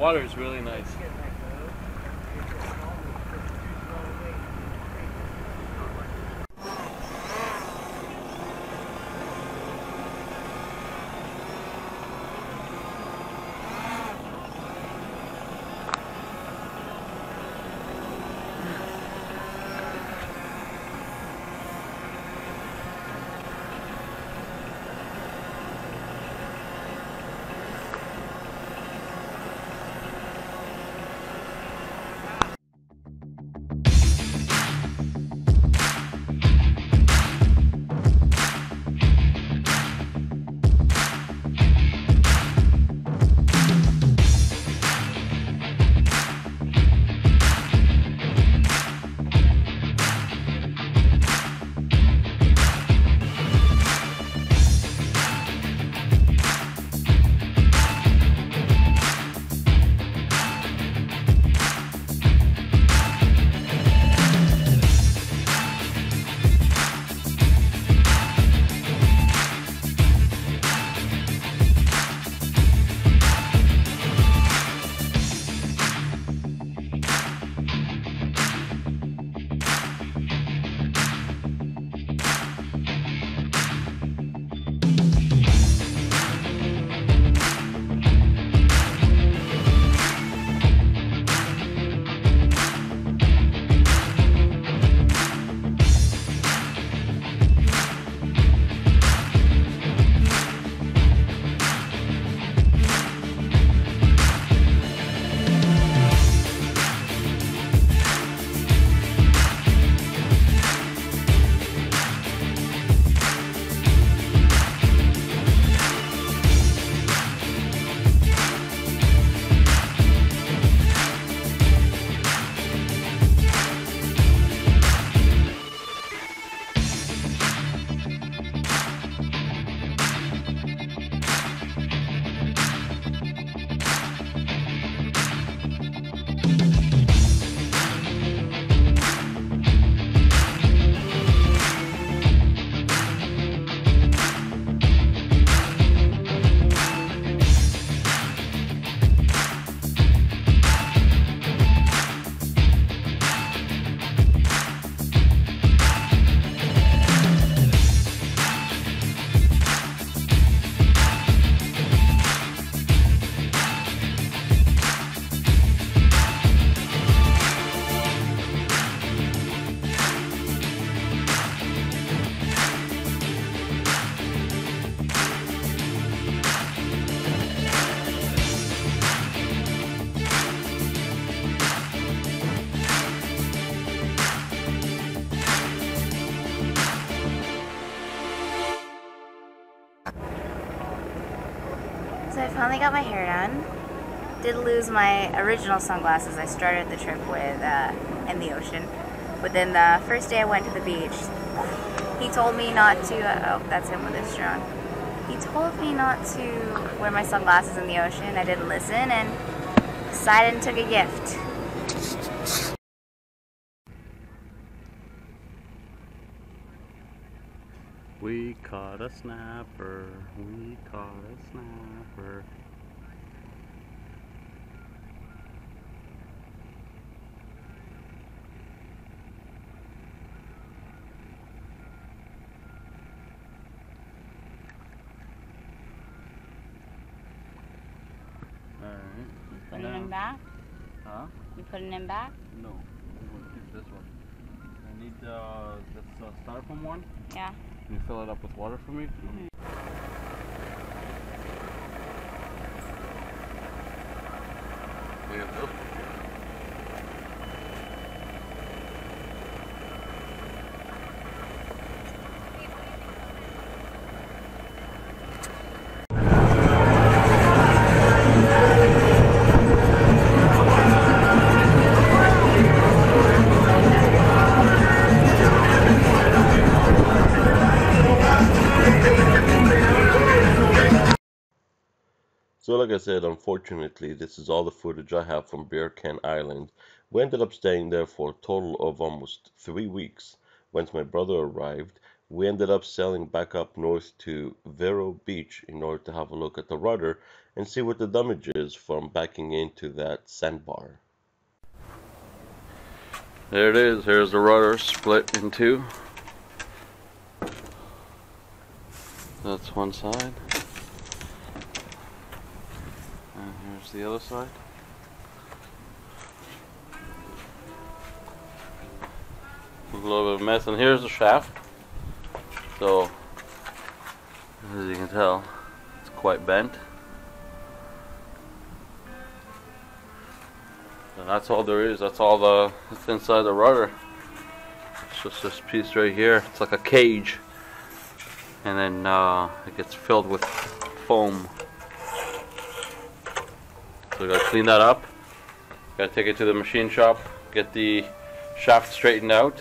water is really nice. So I finally got my hair done. Did lose my original sunglasses I started the trip with in the ocean. But then the first day I went to the beach, he told me not to, oh, that's him with his drone. He told me not to wear my sunglasses in the ocean. I didn't listen and decided and took a gift. We caught a snapper. We caught a snapper. Alright. You putting him back? Huh? You putting him back? No. I'm going to keep this one. I need this styrofoam one. Yeah. Can you fill it up with water for me? Mm-hmm. There you go. So like I said, unfortunately, this is all the footage I have from Beercan Island. We ended up staying there for a total of almost 3 weeks. Once my brother arrived, We ended up sailing back up north to Vero Beach in order to have a look at the rudder and see what the damage is from backing into that sandbar. There it is. Here's the rudder split in two. That's one side. And here's the other side. A little bit of a mess, and here's the shaft. So, as you can tell, it's quite bent. And that's all there is. That's all that's inside the rudder. It's just this piece right here. It's like a cage, and then it gets filled with foam. So we gotta clean that up. Gotta take it to the machine shop, get the shaft straightened out.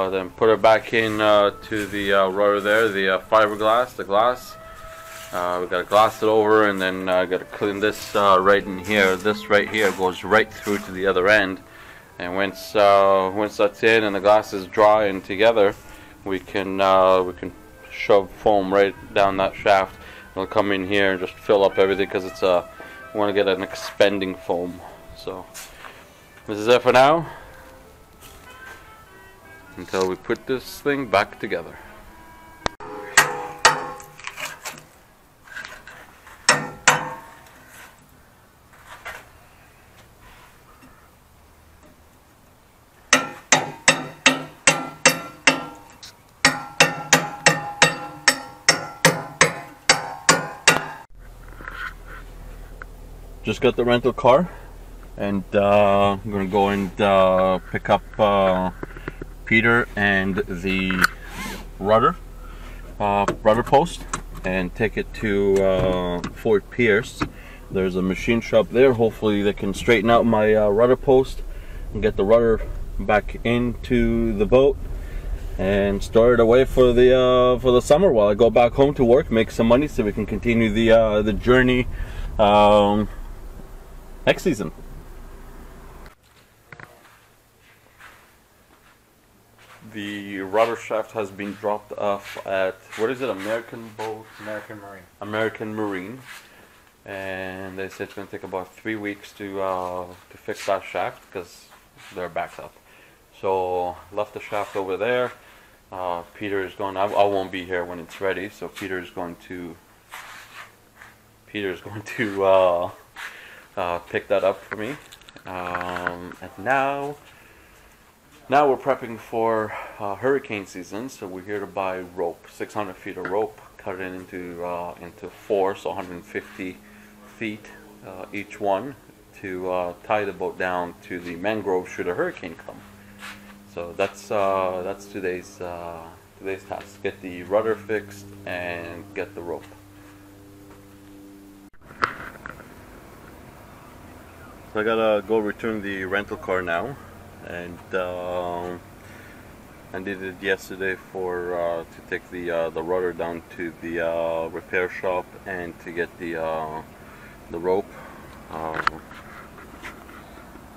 Then put it back in to the rudder there, the fiberglass, the glass. We gotta glass it over, and then gotta clean this right in here. This right here goes right through to the other end, and once that's in and the glass is dry and together, we can shove foam right down that shaft. It'll come in here and just fill up everything, because it's we want to get an expanding foam. So this is it for now, until we put this thing back together. Just got the rental car, and I'm gonna go and pick up Peter and the rudder post, and take it to Fort Pierce. There's a machine shop there. Hopefully they can straighten out my rudder post and get the rudder back into the boat, and start it away for the summer while I go back home to work, make some money, so we can continue the journey next season. The rudder shaft has been dropped off at, what is it, American Marine. American Marine, and they said it's going to take about 3 weeks to fix that shaft, because they're backed up. So left the shaft over there. Peter is going. I won't be here when it's ready, so Peter is going to pick that up for me. And now we're prepping for hurricane season, so we're here to buy rope, 600 feet of rope, cut it into 4, so 150 feet each one, to tie the boat down to the mangrove should a hurricane come. So that's today's task: get the rudder fixed and get the rope. So I gotta go return the rental car now, and I did it yesterday to take the rudder down to the repair shop and to get the rope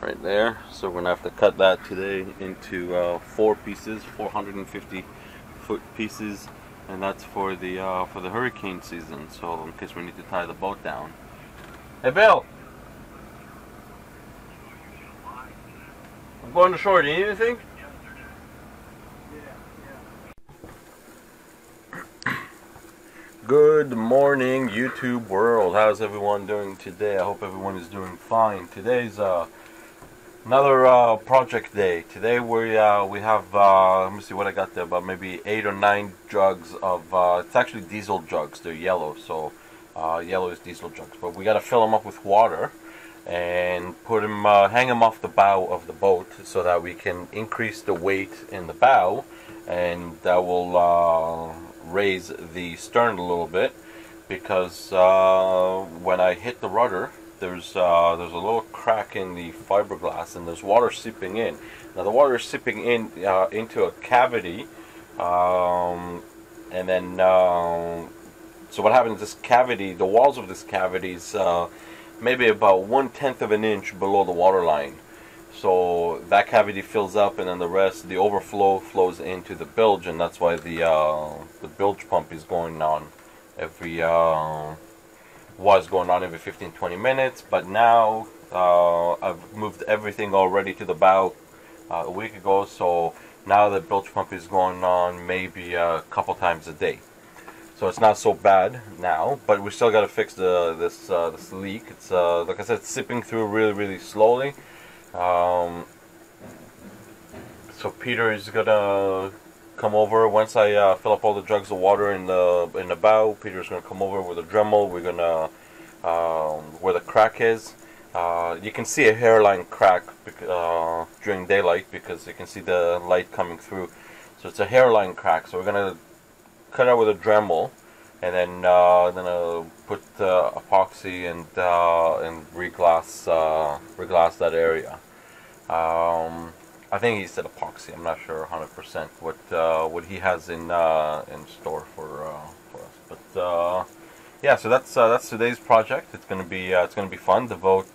right there. So we're gonna have to cut that today into 4 pieces, 450-foot pieces, and that's for the hurricane season. So in case we need to tie the boat down. Hey Bill, I'm going to shore. Do you need anything? Good morning, YouTube world. How's everyone doing today? I hope everyone is doing fine. Today's another project day. Today we have let me see what I got there, about maybe 8 or 9 jugs of it's actually diesel jugs. They're yellow, so yellow is diesel jugs. But we got to fill them up with water and put them, hang them off the bow of the boat, so that we can increase the weight in the bow, and that will raise the stern a little bit, because when I hit the rudder, there's a little crack in the fiberglass, and there's water seeping in. Now the water is seeping in into a cavity, and then so what happens? This cavity, the walls of this cavity is maybe about 1/10 of an inch below the water line. So that cavity fills up, and then the rest, the overflow, flows into the bilge, and that's why the bilge pump is going on every was going on every 15-20 minutes. But now I've moved everything already to the bow a week ago, so now the bilge pump is going on maybe a couple times a day. So it's not so bad now, but we still got to fix this leak. It's like I said, it's sipping through really slowly. So Peter is gonna come over once I fill up all the jugs of water in the bow. Peter's gonna come over with a Dremel. We're gonna where the crack is. You can see a hairline crack during daylight because you can see the light coming through. So it's a hairline crack. So we're gonna cut out with a Dremel, and then put epoxy and reglass that area. I think he said epoxy. I'm not sure 100% what he has in store for us. But yeah, so that's today's project. It's gonna be fun. The boat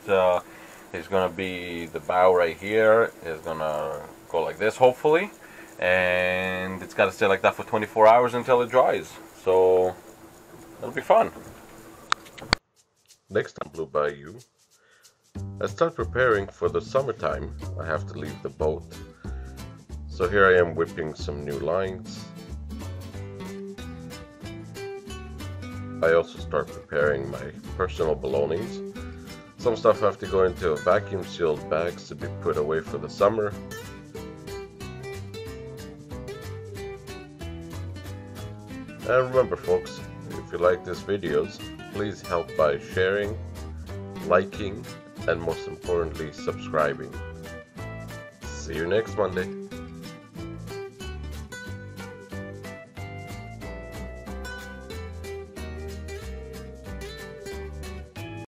is gonna be, the bow right here is gonna go like this, hopefully, and it's got to stay like that for 24 hours until it dries. So it'll be fun. Next time, Blue Bayou. I start preparing for the summertime. I have to leave the boat. So here I am whipping some new lines. I also start preparing my personal belongings. Some stuff have to go into vacuum sealed bags to be put away for the summer. And remember folks, if you like these videos, please help by sharing, liking, and most importantly, subscribing. See you next Monday.